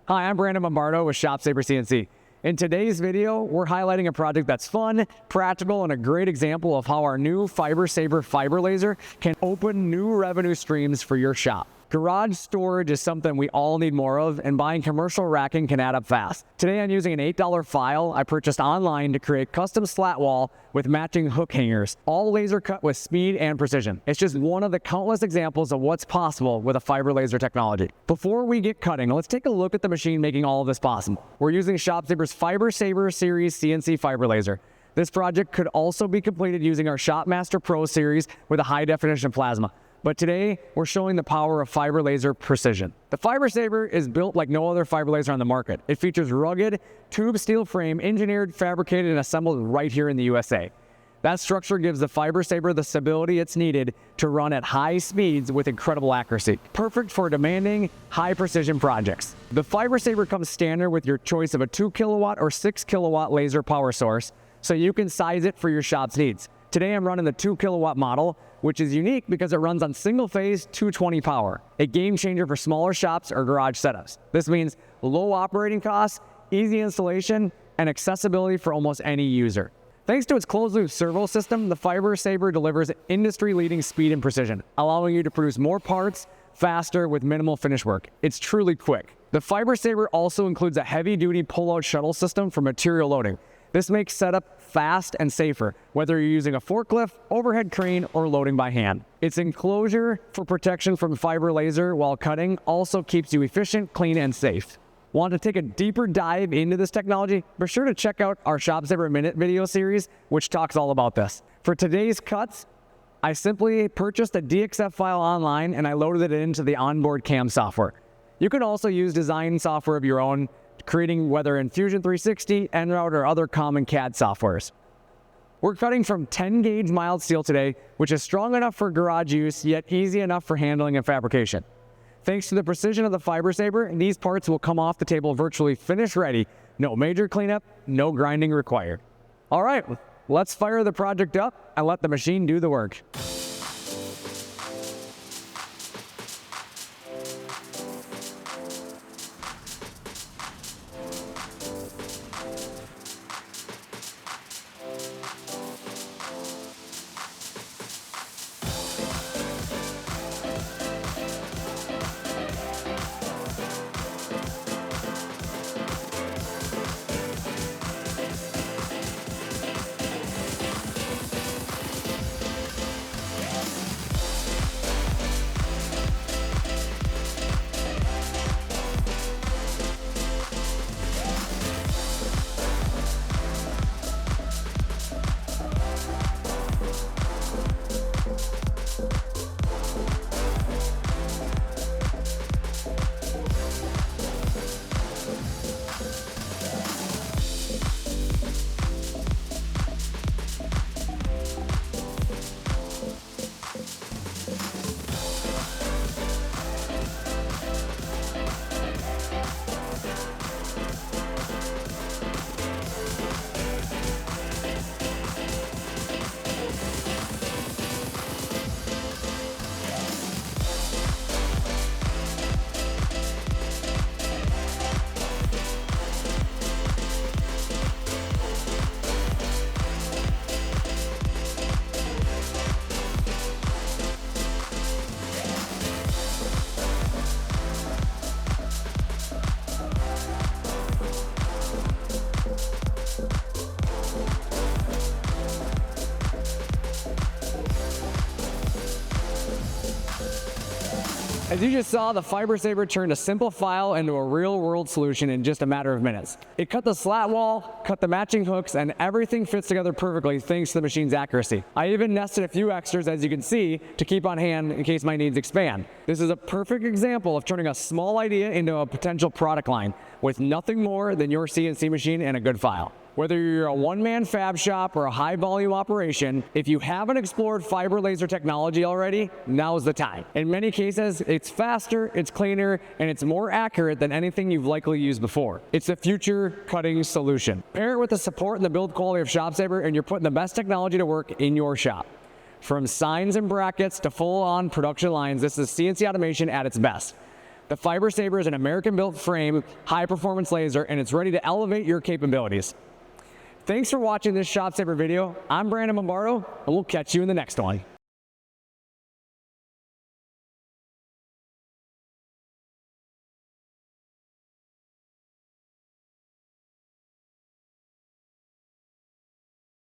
Hi, I'm Brandon Bombardo with ShopSabre CNC. In today's video, we're highlighting a project that's fun, practical, and a great example of how our new FiberSabre fiber laser can open new revenue streams for your shop. Garage storage is something we all need more of, and buying commercial racking can add up fast. Today I'm using an $8 file I purchased online to create custom SlotWall with matching hook hangers, all laser cut with speed and precision. It's just one of the countless examples of what's possible with a fiber laser technology. Before we get cutting, let's take a look at the machine making all of this possible. We're using ShopSabre's FiberSabre Series CNC fiber laser. This project could also be completed using our ShopMaster Pro series with a high definition plasma. But today, we're showing the power of fiber laser precision. The FiberSabre is built like no other fiber laser on the market. It features rugged, tube steel frame, engineered, fabricated, and assembled right here in the USA. That structure gives the FiberSabre the stability it's needed to run at high speeds with incredible accuracy. Perfect for demanding, high-precision projects. The FiberSabre comes standard with your choice of a 2 kilowatt or 6 kilowatt laser power source, so you can size it for your shop's needs. Today I'm running the 2 kilowatt model, which is unique because it runs on single phase 220 power, a game changer for smaller shops or garage setups. This means low operating costs, easy installation, and accessibility for almost any user. Thanks to its closed loop servo system, the FiberSabre delivers industry-leading speed and precision, allowing you to produce more parts faster with minimal finish work. It's truly quick. The FiberSabre also includes a heavy-duty pull-out shuttle system for material loading. This makes setup fast and safer, whether you're using a forklift, overhead crane, or loading by hand. Its enclosure for protection from fiber laser while cutting also keeps you efficient, clean, and safe. Want to take a deeper dive into this technology? Be sure to check out our ShopSabre Minute video series, which talks all about this. For today's cuts, I simply purchased a DXF file online and I loaded it into the onboard CAM software. You can also use design software of your own, creating whether in Fusion 360, nRoute, or other common CAD softwares. We're cutting from 10 gauge mild steel today, which is strong enough for garage use, yet easy enough for handling and fabrication. Thanks to the precision of the FiberSabre, these parts will come off the table virtually finish ready. No major cleanup, no grinding required. All right, let's fire the project up and let the machine do the work. As you just saw, the FiberSabre turned a simple file into a real-world solution in just a matter of minutes. It cut the slat wall, cut the matching hooks, and everything fits together perfectly thanks to the machine's accuracy. I even nested a few extras, as you can see, to keep on hand in case my needs expand. This is a perfect example of turning a small idea into a potential product line with nothing more than your CNC machine and a good file. Whether you're a one-man fab shop or a high-volume operation, if you haven't explored fiber laser technology already, now's the time. In many cases, it's faster, it's cleaner, and it's more accurate than anything you've likely used before. It's a future cutting solution. Pair it with the support and the build quality of ShopSabre, and you're putting the best technology to work in your shop. From signs and brackets to full-on production lines, this is CNC automation at its best. The FiberSabre is an American-built frame, high-performance laser, and it's ready to elevate your capabilities. Thanks for watching this ShopSabre video. I'm Brandon Lombardo, and we'll catch you in the next one.